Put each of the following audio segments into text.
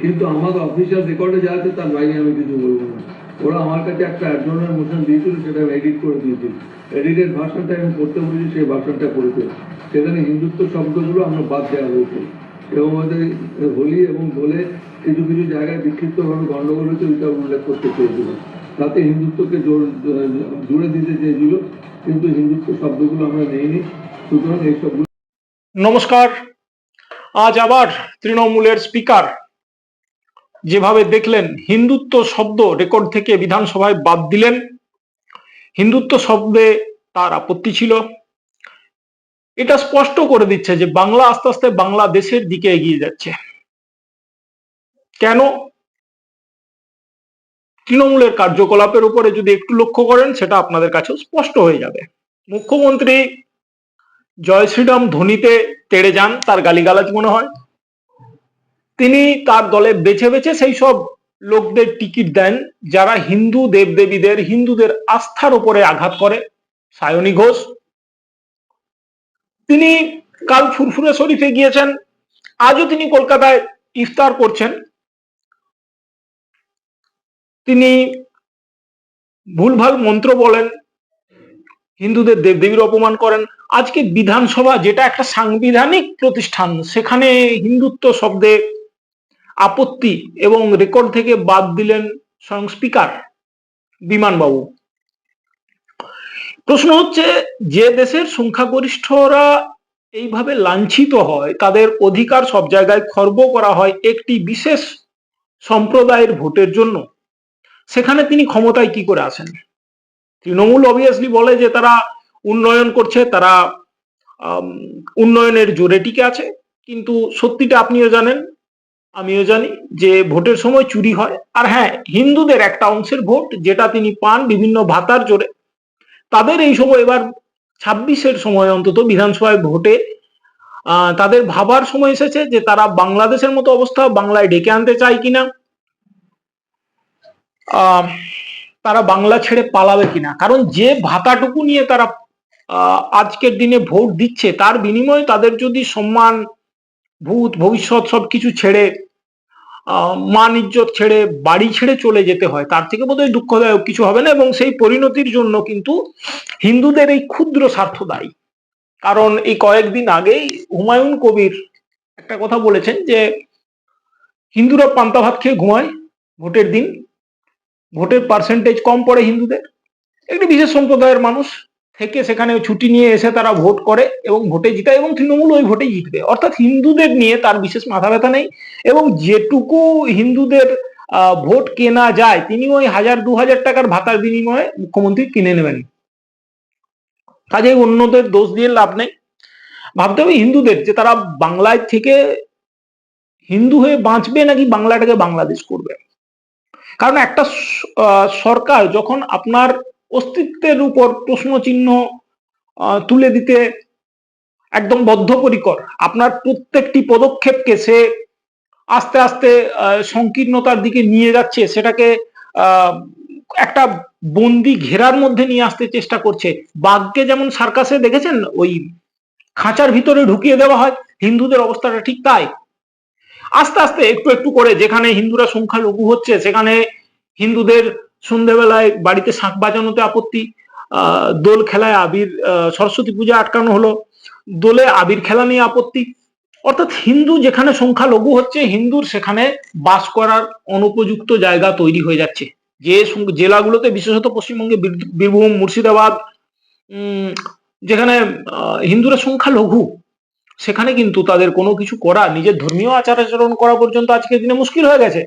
কিন্তু আমার অফিসিয়াল রেকর্ডে যা আছে তার বাইরে আমি কিছু বলবো না। ওরা আমার কাছে একটা অ্যাডজর্নার মোশন দিয়েছিল, সেটা আমি এডিট করে দিয়েছি। এডিটেড ভার্সনটা আমি পড়তে বলেছি, সেই ভার্সনটা পড়েছে। সেখানে হিন্দুত্ব শব্দগুলো আমরা বাদ দেওয়া হয়েছে এবং আমাদের হোলি এবং বলে কিছু কিছু জায়গায় বিক্ষিপ্তভাবে গণ্ডগোল হয়েছে, ওইটা উল্লেখ করতে চেয়েছিল। তাতে হিন্দুত্বকে জুড়ে দিতে চেয়েছিল, কিন্তু হিন্দুত্ব শব্দগুলো আমরা নেইনি। সুতরাং এই সবগুলো। নমস্কার। আজ আবার তৃণমূলের স্পিকার যেভাবে দেখলেন হিন্দুত্ব শব্দ রেকর্ড থেকে বিধানসভায় বাদ দিলেন, হিন্দুত্ব শব্দে তার আপত্তি ছিল। এটা স্পষ্ট করে দিচ্ছে যে বাংলা আস্তে আস্তে বাংলাদেশের দিকে এগিয়ে যাচ্ছে। কেন? তৃণমূলের কার্যকলাপের উপরে যদি একটু লক্ষ্য করেন, সেটা আপনাদের কাছেও স্পষ্ট হয়ে যাবে। মুখ্যমন্ত্রী জয় শ্রীরাম ধ্বনিতে তেড়ে যান, তার গালিগালাজ মনে হয়। তিনি তার দলে বেছে বেছে সেই সব লোকদের টিকিট দেন যারা হিন্দু দেবদেবীদের, হিন্দুদের আস্থার উপরে আঘাত করে। সায়নী ঘোষ, তিনি কাল ফুরফুরে শরীফে গিয়েছেন, আজও তিনি কলকাতায় ইফতার করছেন। তিনি ভুলভাল মন্ত্র বলেন, হিন্দুদের দেবদেবীর অপমান করেন। আজকে বিধানসভা, যেটা একটা সাংবিধানিক প্রতিষ্ঠান, সেখানে হিন্দুত্ব শব্দে আপত্তি এবং রেকর্ড থেকে বাদ দিলেন স্বয়ং স্পিকার বিমানবাবু। প্রশ্ন হচ্ছে, যে দেশের সংখ্যাগরিষ্ঠরা এইভাবে লাঞ্ছিত হয়, তাদের অধিকার সব জায়গায় খর্ব করা হয় একটি বিশেষ সম্প্রদায়ের ভোটের জন্য, সেখানে তিনি ক্ষমতায় কি করে আসেন? তৃণমূল অবভিয়াসলি বলে যে তারা উন্নয়ন করছে, তারা উন্নয়নের জোরে টিকে আছে, কিন্তু সত্যিটা আপনিও জানেন, আমিও জানি যে ভোটের সময় চুরি হয়। আর হ্যাঁ, হিন্দুদের একটা অংশের ভোট যেটা তিনি পান বিভিন্ন ভাতার জোরে, তাদের এই সময় এবার 26-এর সময় অন্তত বিধানসভায় ভোটে তাদের ভাবার সময় এসেছে যে তারা বাংলাদেশের মতো অবস্থা বাংলায় ডেকে আনতে চায় কিনা, তারা বাংলা ছেড়ে পালাবে কিনা। কারণ যে ভাতাটুকু নিয়ে তারা আজকের দিনে ভোট দিচ্ছে, তার বিনিময়ে তাদের যদি সম্মান, ভূত ভবিষ্যৎ সবকিছু ছেড়ে, মান ইজ্জত ছেড়ে, বাড়ি ছেড়ে চলে যেতে হয়, তার থেকে বোধহয় দুঃখদায়ক কিছু হবে না। এবং সেই পরিণতির জন্য কিন্তু হিন্দুদের এই ক্ষুদ্র স্বার্থ দায়ী। কারণ এই কয়েকদিন আগেই হুমায়ুন কবির একটা কথা বলেছেন যে হিন্দুরা পান্তা ভাত খেয়ে ঘুমায় ভোটের দিন, ভোটের পার্সেন্টেজ কম পড়ে হিন্দুদের। একটি বিশেষ সম্প্রদায়ের মানুষ থেকে সেখানে ছুটি নিয়ে এসে তারা ভোট করে এবং ভোটে জিতায়, এবং তৃণমূল ওই ভোটে জিতবে। অর্থাৎ হিন্দুদের নিয়ে তার বিশেষ মাথা ব্যথা নেই, এবং যেটুকু হিন্দুদের ভোট কেনা যায় তিনি ওই 1000-2000 টাকার ভাতার বিনিময়ে মুখ্যমন্ত্রী কিনে নেবেন। কাজেই অন্যদের দোষ দিয়ে লাভ নেই। ভাবতে হবে হিন্দুদের যে তারা বাংলায় থেকে হিন্দু হয়ে বাঁচবে নাকি বাংলাটাকে বাংলাদেশ করবে। কারণ একটা সরকার যখন আপনার অস্তিত্বের উপর প্রশ্ন চিহ্ন তুলে দিতে একদম বদ্ধপরিকর, আপনার প্রত্যেকটি পদক্ষেপকে সে আস্তে আস্তে সংকীর্ণতার দিকে নিয়ে যাচ্ছে, সেটাকে একটা বন্দি ঘেরার মধ্যে নিয়ে আসতে চেষ্টা করছে। বাঘকে যেমন সার্কাসে দেখেছেন ওই খাঁচার ভিতরে ঢুকিয়ে দেওয়া হয়, হিন্দুদের অবস্থাটা ঠিক তাই। আস্তে আস্তে একটু একটু করে যেখানে হিন্দুরা সংখ্যালঘু হচ্ছে, সেখানে হিন্দুদের সন্ধ্যেবেলায় বাড়িতে শাঁখ বাজানোতে আপত্তি, দোল খেলায় আবির, সরস্বতী পূজা আটকানো হলো, দোলে আবির খেলা নিয়ে আপত্তি। অর্থাৎ হিন্দু যেখানে সংখ্যালঘু হচ্ছে, হিন্দুর সেখানে বাস করার অনুপযুক্ত জায়গা তৈরি হয়ে যাচ্ছে। যে জেলাগুলোতে, বিশেষত পশ্চিমবঙ্গে বীরভূম, মুর্শিদাবাদ, যেখানে হিন্দুরা সংখ্যালঘু, সেখানে কিন্তু তাদের কোনো কিছু করা, নিজের ধর্মীয় আচার আচরণ করা পর্যন্ত আজকের দিনে মুশকিল হয়ে গেছে।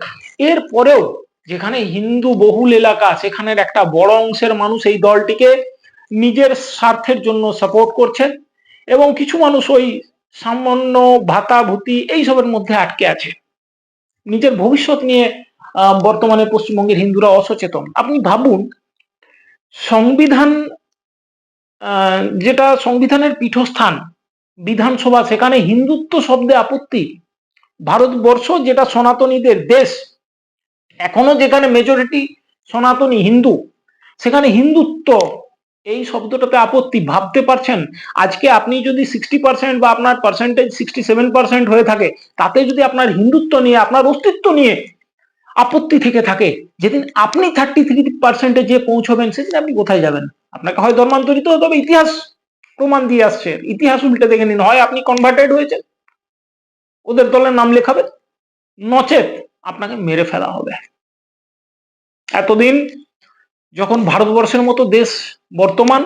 এরপরেও যেখানে হিন্দু বহুল এলাকা, সেখানের একটা বড় অংশের মানুষ এই দলটিকে নিজের স্বার্থের জন্য সাপোর্ট করছেন, এবং কিছু মানুষ ওই সামান্য ভাতা ভূতি এইসবের মধ্যে আটকে আছে। নিজের ভবিষ্যৎ নিয়ে বর্তমানে পশ্চিমবঙ্গের হিন্দুরা অসচেতন। আপনি ভাবুন, সংবিধান, যেটা সংবিধানের পীঠস্থান বিধানসভা, সেখানে হিন্দুত্ব শব্দে আপত্তি। ভারতবর্ষ যেটা সনাতনীদের দেশ, এখনো যেখানে মেজরিটি সনাতনী হিন্দু, সেখানে হিন্দুত্ব এই শব্দটাতে আপত্তি, ভাবতে পারছেন? আজকে আপনি যদি 60% বা আপনার পার্সেন্টেজ 67% হয়ে থাকে, তাতে যদি আপনার হিন্দুত্ব নিয়ে, আপনার অস্তিত্ব নিয়ে আপত্তি থেকে থাকে, যেদিন আপনি 33% যে পৌঁছবেন সেদিন আপনি কোথায় যাবেন? আপনাকে হয় ধর্মান্তরিত হতে হবে, ইতিহাস প্রমাণ দিয়ে আসছে, ইতিহাস উল্টে দেখে নিন, হয় আপনি কনভার্টেড হয়েছেন, ওদের দলের নাম লেখাবেন, নচেত আপনাকে মেরে ফেলা হবে। এতদিন যখন ভারতবর্ষের মতো দেশ বর্তমান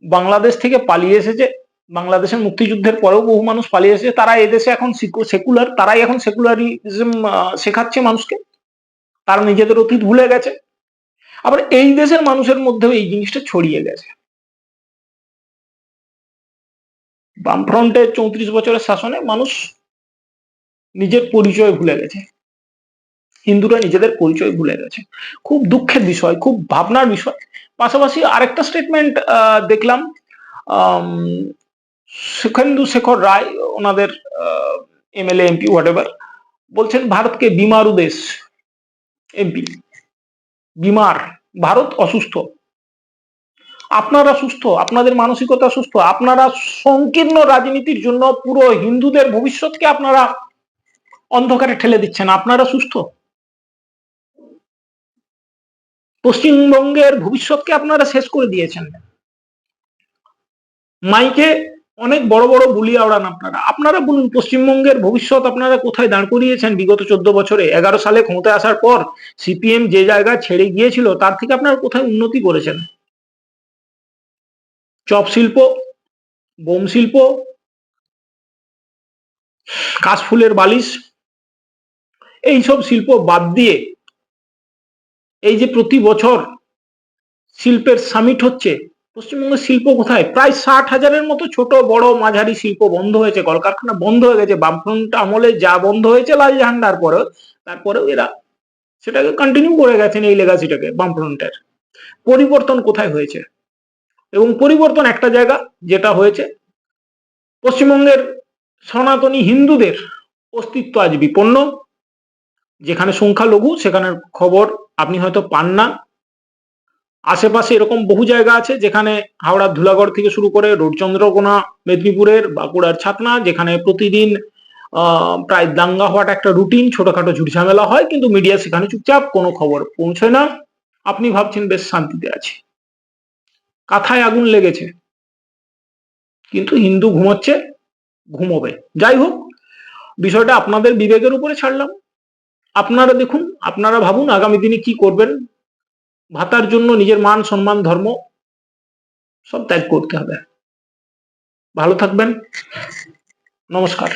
বাংলাদেশ থেকে পালিয়ে এসেছে, বাংলাদেশের মুক্তিযুদ্ধের পরেও বহু মানুষ পালিয়ে এসেছে, তারা এদেশে এখন সেকুলার, তারাই এখন সেকুলারিজম শেখাচ্ছে মানুষকে, তারা নিজেদের অতীত ভুলে গেছে। আবার এই দেশের মানুষের মধ্যেও এই জিনিসটা ছড়িয়ে গেছে। বামফ্রন্টের 34 বছরের শাসনে মানুষ নিজের পরিচয় ভুলে গেছে, হিন্দুরা নিজেদের পরিচয় ভুলে গেছে। খুব দুঃখের বিষয়, খুব ভাবনার বিষয়। পাশাপাশি আরেকটা স্টেটমেন্ট দেখলাম, সুখেন্দু শেখর রায়, ওনাদের এমএলএ এমপি হোয়াটএভার, বলছেন ভারতকে বিমারু দেশ। এমপি বিমার, ভারত অসুস্থ, আপনারা সুস্থ, আপনাদের মানসিকতা সুস্থ, আপনারা সংকীর্ণ রাজনীতির জন্য পুরো হিন্দুদের ভবিষ্যৎকে আপনারা অন্ধকারে ঠেলে দিচ্ছেন, আপনারা সুস্থ। পশ্চিমবঙ্গের ভবিষ্যৎকে আপনারা শেষ করে দিয়েছেন। মাইকে অনেক বড় বড় বুলি আওড়ান আপনারা, আপনারা বলুন পশ্চিমবঙ্গের ভবিষ্যৎ আপনারা কোথায় দাঁড় করিয়েছেন বিগত 14 বছরে? 11 সালে ক্ষমতায় আসার পর সিপিএম যে জায়গায় ছেড়ে গিয়েছিল তার থেকে আপনারা কোথায় উন্নতি করেছেন? চপ শিল্প, বোম শিল্প, কাশফুলের বালিশ, এইসব শিল্প বাদ দিয়ে এই যে প্রতি বছর শিল্পের সামিট হচ্ছে, পশ্চিমবঙ্গের শিল্প কোথায়? প্রায় 60,000-এর মতো ছোট বড় মাঝারি শিল্প বন্ধ হয়েছে, কলকারখানা বন্ধ হয়ে গেছে। বামফ্রন্ট আমলে যা বন্ধ হয়েছে লাল ঝান্ডার পরেও, তারপরেও এরা সেটাকে কন্টিনিউ করে গেছেন, এই লেগাসিটাকে। বামফ্রন্টের পরিবর্তন কোথায় হয়েছে? এবং পরিবর্তন একটা জায়গা যেটা হয়েছে, পশ্চিমবঙ্গের সনাতনী হিন্দুদের অস্তিত্ব আজ বিপন্ন। যেখানে সংখ্যালঘু সেখানের খবর আপনি হয়তো পান না। আশেপাশে এরকম বহু জায়গা আছে যেখানে হাওড়ার ধুলাগড় থেকে শুরু করে রোডচন্দ্রকোনা, মেদিনীপুরের বাঁকুড়ার ছাতনা, যেখানে প্রতিদিন প্রায় দাঙ্গা হওয়াটা একটা রুটিন, ছোটখাটো ঝুটঝামেলা হয়, কিন্তু মিডিয়া সেখানে চুপচাপ, কোনো খবর পৌঁছয় না। আপনি ভাবছেন বেশ শান্তিতে আছে, কাঁথায় আগুন লেগেছে, কিন্তু হিন্দু ঘুমোচ্ছে, ঘুমোবে। যাই হোক, বিষয়টা আপনাদের বিবেকের উপরে ছাড়লাম। আপনারা দেখুন, আপনারা ভাবুন আগামী দিনে কি করবেন। ভাতার জন্য নিজের মান সম্মান ধর্ম সব ত্যাগ করতে হবে। ভালো থাকবেন, নমস্কার।